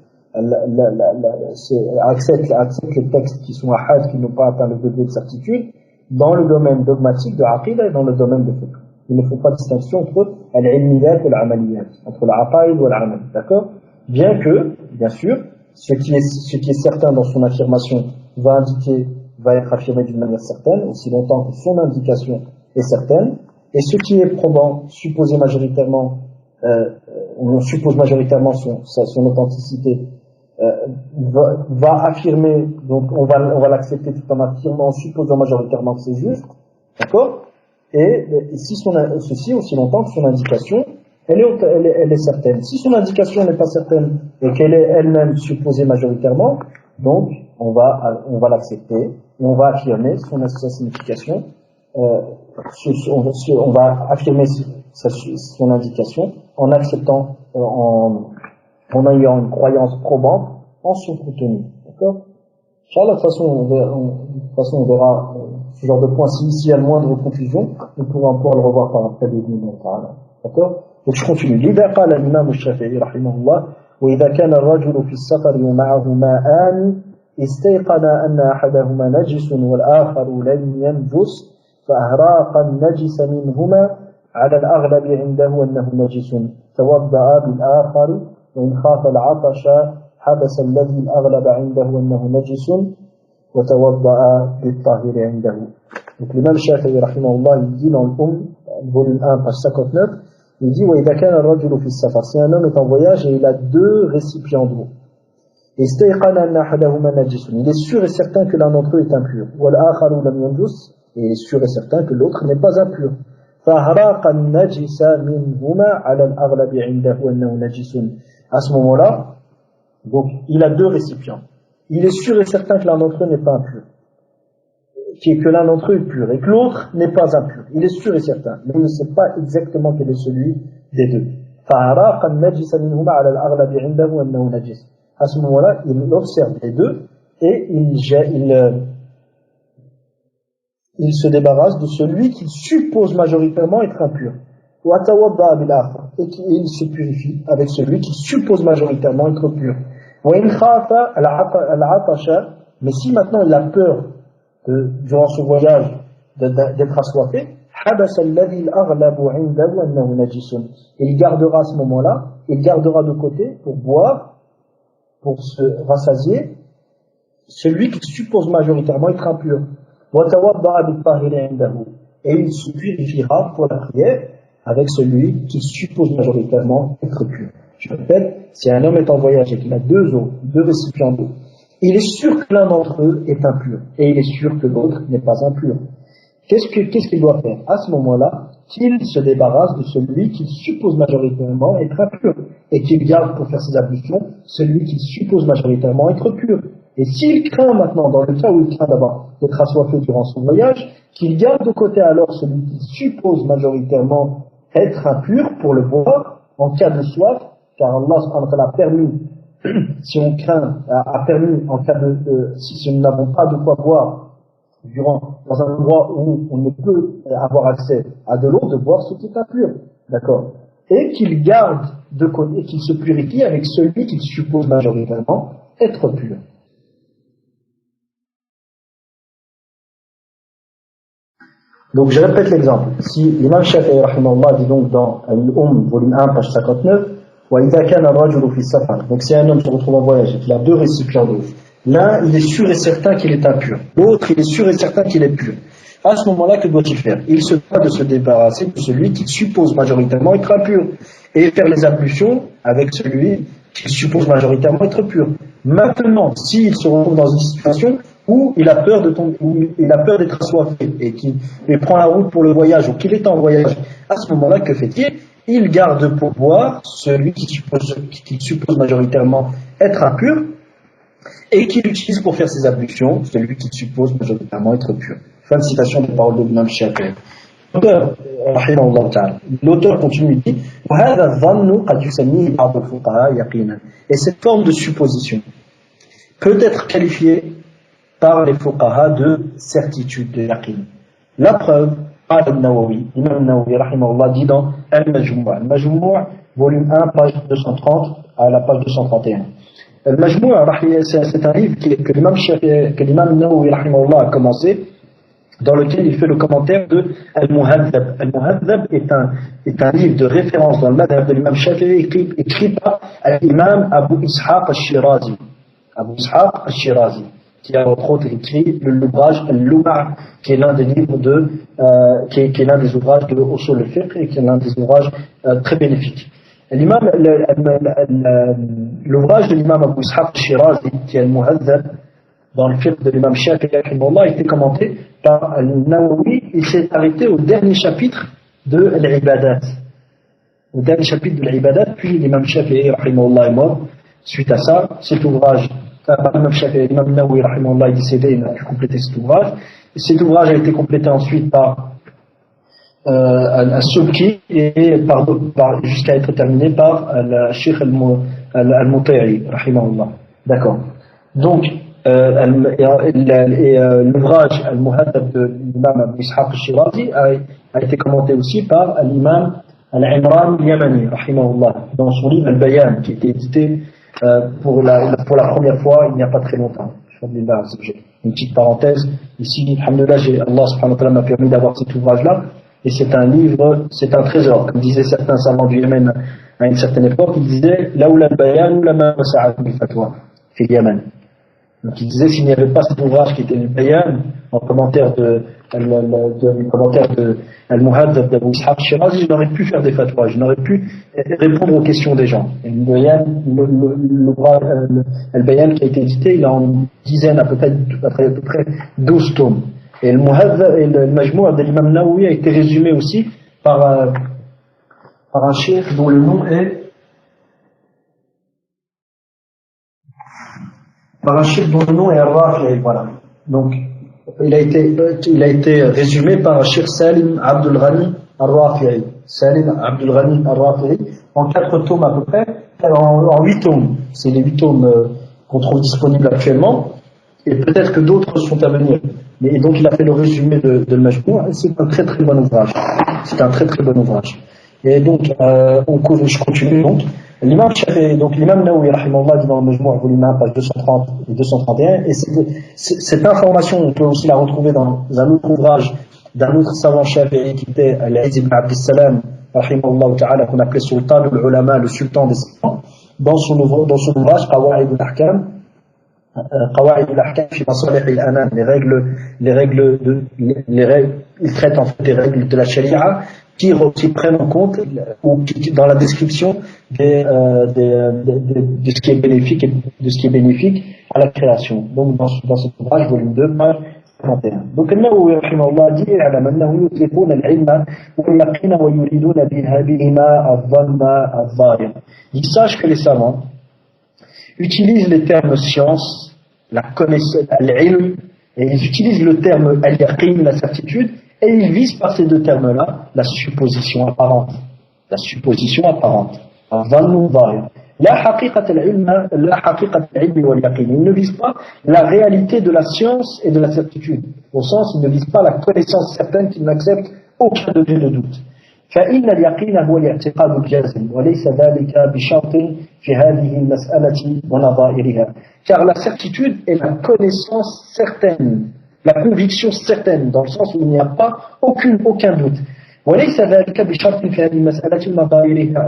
les textes qui sont ahad, qui n'ont pas atteint le degré de certitude, dans le domaine dogmatique de aqidah et dans le domaine de fiqh. Il ne faut pas de distinction entre al-ilmiyat et al-amaliyat, entre l'aqaïd et l'amal. D'accord? Bien sûr, ce qui est certain dans son affirmation va être affirmé d'une manière certaine, aussi longtemps que son indication est certaine, et ce qui est probant, on suppose majoritairement son authenticité, va affirmer, donc on va l'accepter tout en affirmant, en supposant majoritairement que c'est juste, d'accord? Et ceci aussi longtemps que son indication, elle est certaine. Si son indication n'est pas certaine et qu'elle est elle-même supposée majoritairement, donc on va l'accepter et on va affirmer sa signification. On va affirmer son indication en acceptant, en ayant une croyance probante en son contenu. D'accord? Inch'Allah, de toute façon, on verra ce genre de point. S'il y a le moindre confusion, on pourra le revoir par après des minutes. D'accord? Donc je continue. لذا قال الإمام الشافعي رحمه الله وإذا كان الرجل في السفر ومعه ماءان استيقن أن أحدهما نجس والآخر لم ينجس فأهراق النجس منهما على الأغلب عنده أنه نجس توضأ بالآخر وإن خاف العطش حبس الذي الأغلب عنده أنه نجس وتوضأ بالطاهر عنده. Donc l'imam Shafi'i rahimahullah, il dit dans le volume 1, page 59, il dit وإذا كان الرجل في السفر, si un homme est en voyage et il a deux récipients d'eau, استيقن أن أحدهما نجس, il est sûr et certain que l'un d'entre eux est impur, والآخر لم ينجس, et il est sûr et certain que l'autre n'est pas impur. فأهراق النجس منهما على الأغلب عنده أنه نجس. À ce moment-là, donc il a deux récipients. Il est sûr et certain que l'un d'entre eux n'est pas impur, que l'un d'entre eux est pur et que l'autre n'est pas impur. Il est sûr et certain, mais il ne sait pas exactement quel est celui des deux. فعراقا نجسا منهما على الأغلب عنده أنه نجس. À ce moment-là, il observe les deux et il se débarrasse de celui qu'il suppose majoritairement être impur. Et il se purifie avec celui qu'il suppose majoritairement être pur. Mais si maintenant il a peur durant ce voyage d'être assoiffé, il gardera à ce moment-là, il gardera de côté pour boire, pour se rassasier, celui qu'il suppose majoritairement être impur. Et il se purifiera pour la prière avec celui qui suppose majoritairement être pur. Je répète, si un homme est en voyage et qu'il a deux récipients d'eau, il est sûr que l'un d'entre eux est impur et il est sûr que l'autre n'est pas impur. Qu'est-ce qu'il doit faire? À ce moment-là, qu'il se débarrasse de celui qu'il suppose majoritairement être impur et qu'il garde pour faire ses ablutions celui qu'il suppose majoritairement être pur. Et s'il craint maintenant, dans le cas où il craint d'abord d'être assoiffé durant son voyage, qu'il garde de côté alors celui qu'il suppose majoritairement être impur pour le boire en cas de soif, car Allah subhanahu wa ta'ala a permis, si on craint, a permis en cas si nous n'avons pas de quoi boire dans un endroit où on ne peut avoir accès à de l'eau, de boire ce qui est impur. D'accord? Et qu'il garde de côté, qu'il se purifie avec celui qu'il suppose majoritairement être pur. Donc je répète l'exemple. Si l'imam Shafi'i rahimahullah dit donc dans Al-Umm, volume 1, page 59, وَإِذَا كَانَ الرَّجُلُ فِي السَّفَرِ. Donc si un homme se retrouve en voyage et qu'il a deux récipients d'eau, l'un il est sûr et certain qu'il est impur, l'autre il est sûr et certain qu'il est pur. À ce moment-là, que doit-il faire? Il se doit de se débarrasser de celui qu'il suppose majoritairement être impur et faire les ablutions avec celui qu'il suppose majoritairement être pur. Maintenant, s'il se retrouve dans une situation où il a peur d'être assoiffé et qu'il prend la route pour le voyage ou qu'il est en voyage, à ce moment-là, que fait-il? Il garde pour boire celui qu'il suppose majoritairement être impur et qu'il utilise pour faire ses ablutions celui qu'il suppose majoritairement être pur. Fin de citation des paroles de l'imam Shafi'i. L'auteur continue, il dit et cette forme de supposition peut être qualifiée par les fuqaha de certitude, de yaqin. La preuve, Al-Nawawi, l'imam Nawawi rahimahullah dit dans Al-Majmou', Al-Majmou', volume 1, page 230 à la page 231. Al-Majmou', c'est un livre que l'imam Nawawi rahimahullah a commencé, dans lequel il fait le commentaire de Al-Muhadhab. Al-Muhadhab est un livre de référence dans le madhab de l'imam Shafi'i écrit par l'imam Abu Ishaq al-Shirazi. Abu Ishaq al-Shirazi, qui a entre autres écrit l'ouvrage Al-Lum'a, qui est l'un des livres qui est l'un des ouvrages de Usul al-Fiqh et qui est l'un des ouvrages très bénéfiques. L'ouvrage de l'imam Abu Ishaq al-Shirazi, qui est Al-Muhadhab, dans le fiqh de l'imam Shafi'i a été commenté par Al-Nawawi. Il s'est arrêté au dernier chapitre de l'Ibadat. Au dernier chapitre de l'Ibadat, puis l'imam Shafi'i est mort. Suite à ça, cet ouvrage, l'imam Nawawi est décédé, il n'a pu compléter cet ouvrage. Et cet ouvrage a été complété ensuite par Al-Subki et jusqu'à être terminé par Al-Sheikh Al-Mutayri, rahimahullah. D'accord. Donc, l'ouvrage Al-Muhadhab de l'imam Abu Ishaq al-Shirazi a été commenté aussi par l'imam Al-Imran al-Yamani, rahimahullah, dans son livre Al-Bayan, qui a été édité pour la première fois il n'y a pas très longtemps. Une petite parenthèse, ici, alhamdoulilah, Allah subhanahu wa ta'ala m'a permis d'avoir cet ouvrage-là, et c'est un livre, c'est un trésor, comme disaient certains savants du Yémen à une certaine époque, ils disaient « Laoula al-Bayan, lama wasa'at bil-fatwa » fil Yémen. Donc il disait, s'il n'y avait pas cet ouvrage qui était le Bayan, en commentaire de Al-Muhadhab d'Abu Ishaq al-Shirazi, je n'aurais pu faire des fatwas, je n'aurais pu répondre aux questions des gens. Et le Bayan qui a été édité, il a une dizaine, à peu près 12 tomes. Et le Muhadhab et le Majmou' de l'imam Nawawi a été résumé aussi par un cheikh dont le nom est Ar-Rafi', voilà. Donc, il a été résumé par Cheikh Salim Abdul Ghani al-Rafi'i, Salim Abdul Ghani al-Rafi'i, en 4 tomes à peu près, en 8 tomes. C'est les 8 tomes qu'on trouve disponibles actuellement, et peut-être que d'autres sont à venir. Et donc il a fait le résumé de Majmou', et c'est un très très bon ouvrage. C'est un très très bon ouvrage. Et donc, je continue donc. L'imam Shafi'i, donc l'imam Nawawi, rahimahullah, dit dans le Majmou', volume 1, page 230 et 231, et cette information, on peut aussi la retrouver dans un autre ouvrage d'un autre savant Shafi'i qui était Al-Izz ibn Abd Salam, rahimahullah ta'ala, qu'on appelait Sultan al-Ulama, le sultan des savants, dans son ouvrage, Qawa'id al-Ahkam, Qawa'id al-Ahkam fi Masalih al-Anam, les règles, il traite en fait des règles de la Sharia, qui prennent en compte, ou qui, dans la description de ce qui est bénéfique et de ce qui est bénéfique à la création. Donc, dans cet ouvrage, volume 2, page 31. Donc, النووي رحمه الله dit اعلم أنه يطلقون العلم واليقين ويريدون بهما الظن الظاهر. Il sache que les savants utilisent les termes science, la connaissance, l'ilm, et ils utilisent le terme al-yaqin, la certitude, et ils visent par ces 2 termes-là la supposition apparente. La supposition apparente. الظن ظاهر. La haqiqat al-ilm wal-yaqin. Ils ne visent pas la réalité de la science et de la certitude. Au sens, ils ne visent pas la connaissance certaine qu'ils n'acceptent aucun degré de doute. فإن اليقين هو الاعتقاد الجازم وليس ذلك بشرط في هذه المسألة ونظائرها. Car la certitude est la connaissance certaine, la conviction certaine, dans le sens où il n'y a pas aucun doute. وليس ذلك بشرط في هذه المسألة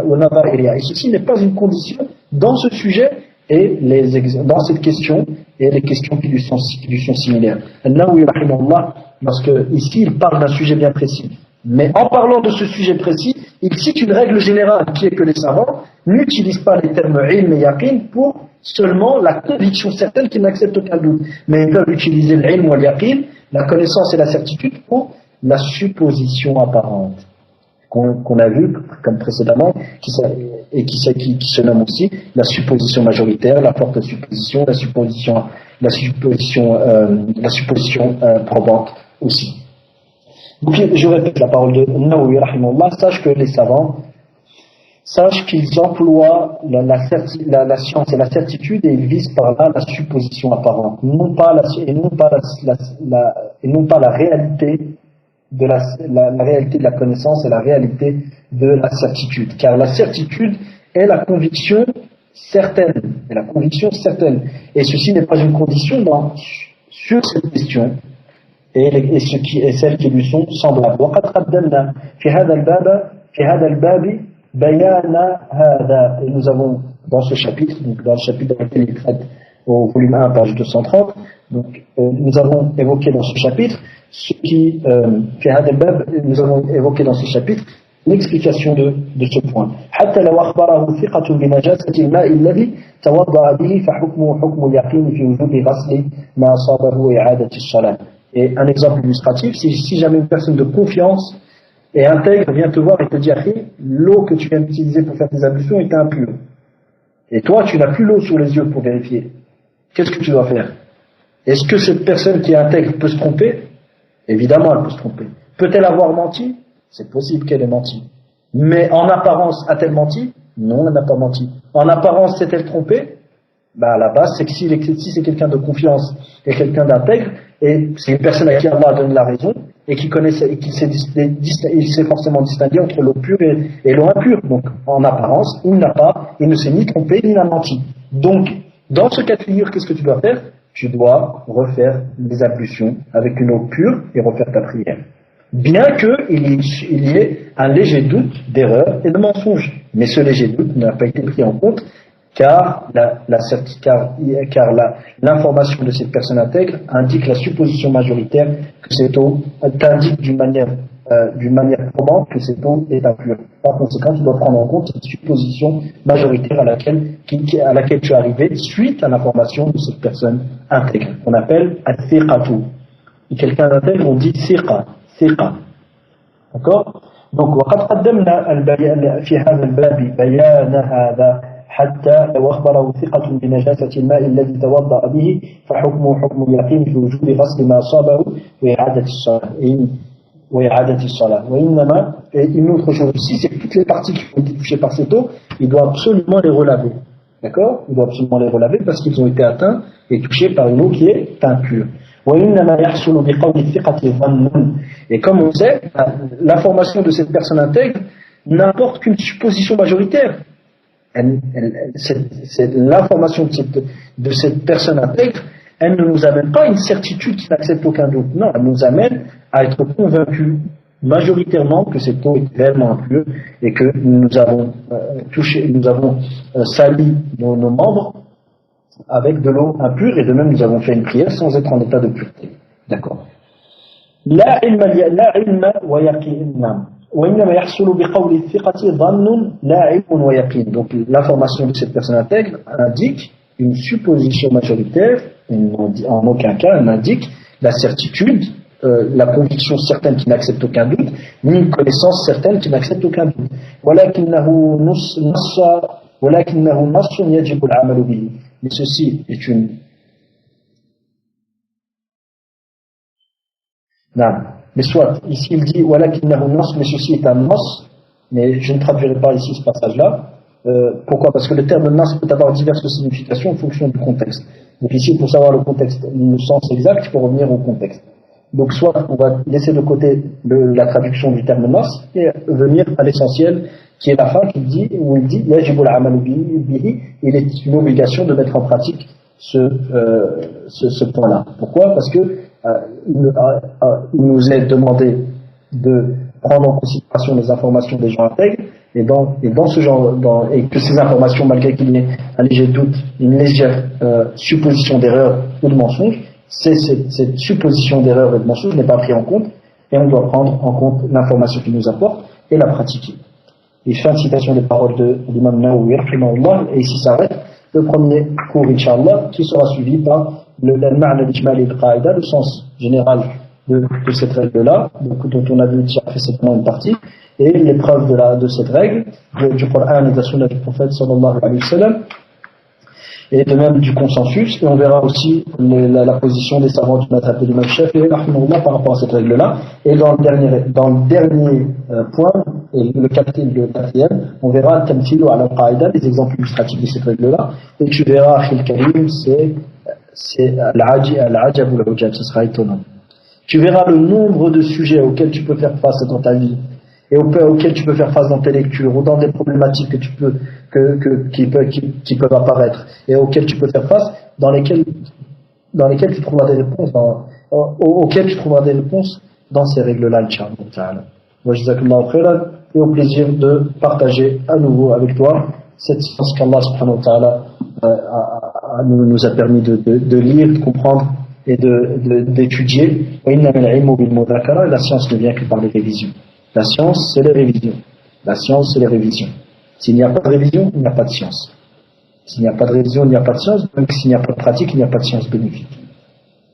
ونظائرها. Et ceci n'est pas une condition dans ce sujet et dans cette question et les questions qui lui sont similaires. النووي رحمه الله, parce que ici il parle d'un sujet bien précis. Mais en parlant de ce sujet précis, il cite une règle générale qui est que les savants n'utilisent pas les termes ilm et yaqin pour seulement la conviction certaine qu'ils n'acceptent aucun doute. Mais ils peuvent utiliser l'ilm ou l'yaqin, la connaissance et la certitude, pour la supposition apparente. Qu'on a vu comme précédemment, qui se nomme aussi la supposition majoritaire, la forte supposition, la supposition probante aussi. Donc, je répète la parole de Nawawi rahimahullah, sache que les savants, sachent qu'ils emploient la science et la certitude, et ils visent par là la supposition apparente, non pas la réalité de la réalité de la connaissance et la réalité de la certitude. Car la certitude est la conviction certaine, et ceci n'est pas une condition sur cette question. Et celles qui lui sont semblables. وقد قدمنا في هذا الباب بيان هذا. Et nous avons dans ce chapitre, donc dans le chapitre dans lequel il traite au volume 1, page 230, donc nous avons évoqué dans ce chapitre في هذا الباب, nous avons évoqué dans ce chapitre l'explication de ce point. حتى لو أخبره ثقة بنجاسة الماء الذي توضأ به فحكمه حكم اليقين في وجوب غسل ما أصابه وإعادة الصلاة. Et un exemple illustratif, si jamais une personne de confiance et intègre vient te voir et te dit l'eau que tu viens d'utiliser pour faire tes ablutions est impure. Et toi, tu n'as plus l'eau sur les yeux pour vérifier. Qu'est-ce que tu dois faire? Est-ce que cette personne qui est intègre peut se tromper? Évidemment, elle peut se tromper. Peut-elle avoir menti? C'est possible qu'elle ait menti. Mais en apparence, a-t-elle menti? Non, elle n'a pas menti. En apparence, s'est-elle trompée? À la base, c'est que si c'est quelqu'un de confiance et quelqu'un d'intègre, et c'est une personne à qui Allah donne la raison, et qui connaît, et il sait forcément distinguer entre l'eau pure et l'eau impure. Donc, en apparence, il ne s'est ni trompé, ni n'a menti. Donc, dans ce cas de figure, qu'est-ce que tu dois faire? Tu dois refaire des ablutions avec une eau pure et refaire ta prière. Bien qu'il y ait un léger doute d'erreur et de mensonge. Mais ce léger doute n'a pas été pris en compte, car l'information de cette personne intègre indique la supposition majoritaire que cette eau t'indique d'une manière probante que cette eau est impure. Par conséquent, tu dois prendre en compte cette supposition majoritaire à laquelle tu es arrivé suite à l'information de cette personne intègre. On appelle al-thiqatu. Et quelqu'un d'intègre, on dit thiqa. D'accord? Donc, وقد قدمنا في هذا الباب بيان هذا حتى لو أخبره ثقة بنجاسة الماء الذي توضأ به فحكمه حكم اليقين في وجوب غسل ما أصابه وإعادة الصلاة. وإعادة الصلاة. وإنما, et une autre chose aussi, c'est que toutes les parties qui ont été touchées par cette eau, il doit absolument les relaver. D'accord? Il doit absolument les relaver parce qu'ils ont été atteints et touchés par une eau qui est impure. وإنما يحصل بقول الثقة ظن. Et comme on sait, l'information de cette personne intègre n'apporte qu'une supposition majoritaire. C'est l'information de cette personne intègre, elle ne nous amène pas une certitude qui n'accepte aucun doute. Non, elle nous amène à être convaincus majoritairement que cette eau est réellement impure et que nous avons sali nos membres avec de l'eau impure, et de même nous avons fait une prière sans être en état de pureté. D'accord. La ilma wa yaqin. وإنما يحصل بقول الثقة ظن لا علم ويقين. Donc l'information de cette personne intègre indique une supposition majoritaire, en aucun cas elle indique la certitude, la conviction certaine qui n'accepte aucun doute, ni une connaissance certaine qui n'accepte aucun doute. ولكنه نص يجب العمل به. Mais ceci est une non. Mais soit, ici il dit وَلَكِنَّهُ نَصْ, mais ceci est un nas, mais je ne traduirai pas ici ce passage-là. Pourquoi? Parce que le terme nas peut avoir diverses significations en fonction du contexte. Donc ici, pour savoir le contexte, le sens exact, il faut revenir au contexte. Donc soit on va laisser de côté la traduction du terme nas et venir à l'essentiel, qui est la fin qui dit, où il dit يَجِبُ الْعَمَلُ بِهِ, il est une obligation de mettre en pratique ce point-là. Pourquoi? Parce que il nous est demandé de prendre en considération les informations des gens intègres, et dans ce genre, et que ces informations, malgré qu'il y ait un léger doute, une légère supposition d'erreur ou de mensonge, cette supposition d'erreur et de mensonge n'est pas prise en compte, et on doit prendre en compte l'information qu'il nous apporte et la pratiquer. Et fin de citation des paroles de l'imam Nawawi, et ici s'arrête le premier cours, Inch'Allah, qui sera suivi par le sens général de cette règle-là, dont on a vu déjà précédemment une partie, et l'épreuve de cette règle, du Coran et de la Sunna du prophète sallallahu alayhi wa sallam, et de même du consensus, et on verra aussi la position des savants du madhab de l'imam Shafi'i par rapport à cette règle-là. Et dans le dernier point, et le quatrième, on verra al-tamthil wa al-qaïda, les exemples illustratifs de cette règle-là, et tu verras, Akhil Karim, c'est al-ajab ou al-ujab, ce sera étonnant. Tu verras le nombre de sujets auxquels tu peux faire face dans ta vie, et auxquels tu peux faire face dans tes lectures, ou dans des problématiques qui peuvent apparaître, et auxquelles tu peux faire face, dans lesquelles tu trouveras des réponses, auxquelles tu trouveras des réponses dans ces règles-là, Inch'Allah. Wa jazakallahu khairan, et au plaisir de partager à nouveau avec toi cette science qu'Allah subhanahu wa ta'ala nous a permis de lire, de comprendre et d'étudier. La science ne vient que par les révisions. La science, c'est les révisions. La science, c'est les révisions. S'il n'y a pas de révision, il n'y a pas de science. S'il n'y a pas de révision, il n'y a pas de science. Donc s'il n'y a pas de pratique, il n'y a pas de science bénéfique.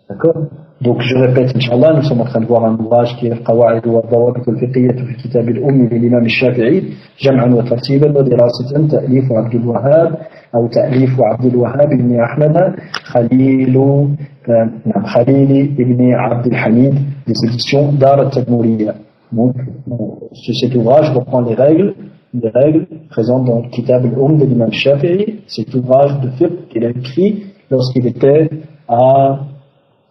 D'accord? Donc je répète, Inch'Allah, nous sommes en train de voir un ouvrage qui est Al-Qawa'id wa al-Dawabit al-Fiqhiyyah fi Kitab al-Umm de l'imam al-Shafi'i, jam'an wa tartiban wa dirasatan, ta'lif Abdul Wahhab, ou ta'lif Abdul Wahhab ibn Ahmad, Khalil ibn Abdul Hamid, des éditions Dar al-Tadmouriyya. Donc, sur cet ouvrage, je reprends les règles présentes dans le Kitab al-Umm de l'imam Shafi'i, cet ouvrage de fiqh qu'il a écrit lorsqu'il était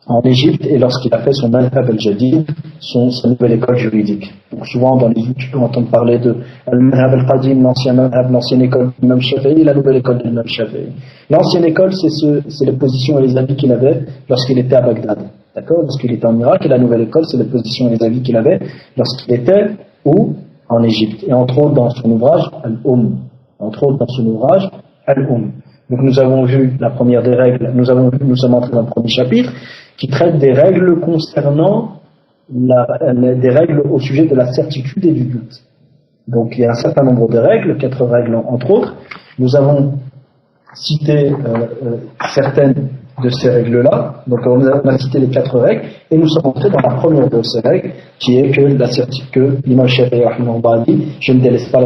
en Égypte et lorsqu'il a fait son Madhhab al-Jadid, sa nouvelle école juridique. Donc souvent dans les livres, tu peux entendre parler de al-Madhhab al-Qadim, l'ancien Madhhab, l'ancienne école de l'imam Shafi'i, la nouvelle école de l'imam Shafi'i. L'ancienne école, c'est les positions et les avis qu'il avait lorsqu'il était à Bagdad. D'accord? Lorsqu'il était en Irak, et la nouvelle école, c'est les positions et les avis qu'il avait lorsqu'il était en Égypte. Et entre autres dans son ouvrage, Al-Umm. Donc nous avons vu la première des règles, nous sommes entrés dans le premier chapitre, qui traite des règles concernant des règles au sujet de la certitude et du doute. Donc il y a un certain nombre de règles, 4 règles entre autres. Nous avons cité certaines de ces règles-là. Donc on a cité les 4 règles, et nous sommes entrés dans la première de ces règles, qui est que l'imam Shafi'i a dit, je ne délaisserai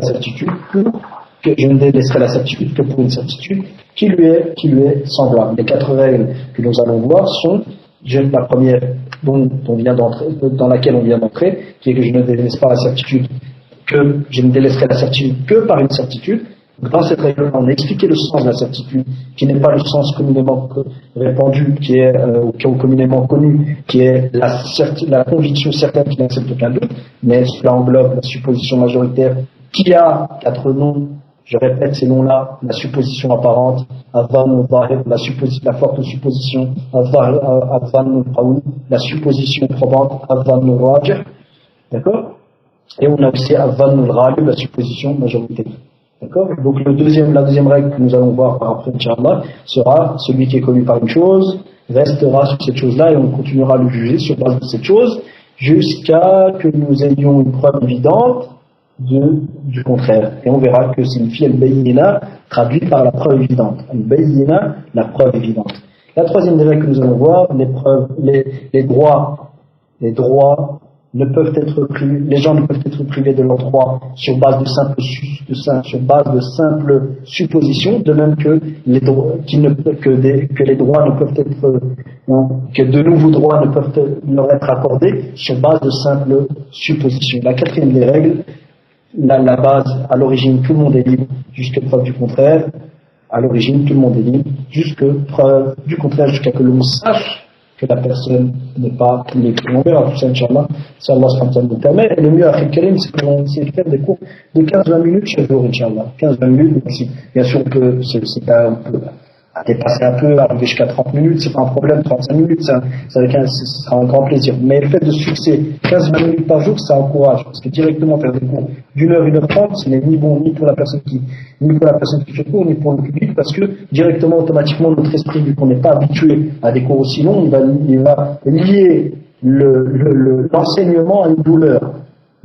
la certitude que pour une certitude qui lui est semblable. Les 4 règles que nous allons voir sont, la première dans laquelle on vient d'entrer, qui est que je ne délaisse pas la certitude, que je ne délaisserai la certitude que par une certitude. Dans cette règle, on a expliqué le sens de la certitude, qui n'est pas le sens communément répandu, qui est communément connu, qui est la conviction certaine qui n'accepte aucun doute, mais cela englobe la supposition majoritaire qui a 4 noms. Je répète ces noms-là: la supposition apparente, la forte supposition, la supposition probante, d'accord? Et on a aussi la supposition majoritaire. D'accord? Donc la deuxième règle que nous allons voir par après, Inch'Allah, sera: celui qui est connu par une chose restera sur cette chose-là et on continuera à le juger sur base de cette chose jusqu'à que nous ayons une preuve évidente du contraire. Et on verra que signifie al-bayyina traduit par la preuve évidente. Al-bayyina, la preuve évidente. La troisième des règles que nous allons voir, les droits ne peuvent être privés, les gens ne peuvent être privés de leurs droits sur base de simples suppositions, de même que les droits ne peuvent être, que de nouveaux droits ne peuvent leur être accordés sur base de simples suppositions. La quatrième des règles, la base, à l'origine, tout le monde est libre, jusqu'à preuve du contraire. À l'origine, tout le monde est libre, jusqu'à preuve du contraire, jusqu'à que l'on sache que la personne n'est pas libre. On verra tout ça, Inch'Allah, si Allah nous permet. Et le mieux, Akhil Karim, c'est qu'on essaie de faire des cours de 15-20 minutes chaque jour, Inch'Allah. 15-20 minutes, bien sûr, on peut dépasser un peu, arriver jusqu'à 30 minutes, c'est pas un problème. 35 minutes, ça sera un grand plaisir. Mais le fait de se fixer 15-20 minutes par jour, ça encourage. Parce que directement faire des cours d'1 heure, 1h30, ce n'est ni bon ni pour la personne qui fait le cours, ni pour le public, parce que directement, automatiquement, notre esprit, vu qu'on n'est pas habitué à des cours aussi longs, il va lier l'enseignement à une douleur.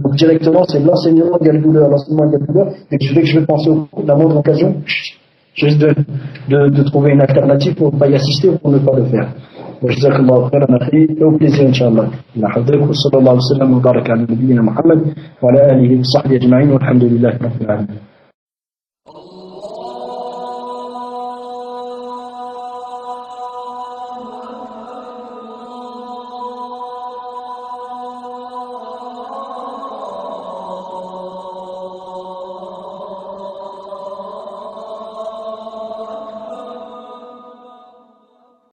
Donc directement, c'est l'enseignement égale douleur, l'enseignement égale douleur. Dès que je vais penser au cours, la moindre occasion, je risque de trouver une alternative pour ne pas y assister ou pour ne pas le faire. وجزاك الله خيرا أخي، et au plaisir إن شاء الله. إلى حضرتك وصلى الله وسلم وبارك على نبينا محمد وعلى آله وصحبه أجمعين والحمد لله رب العالمين.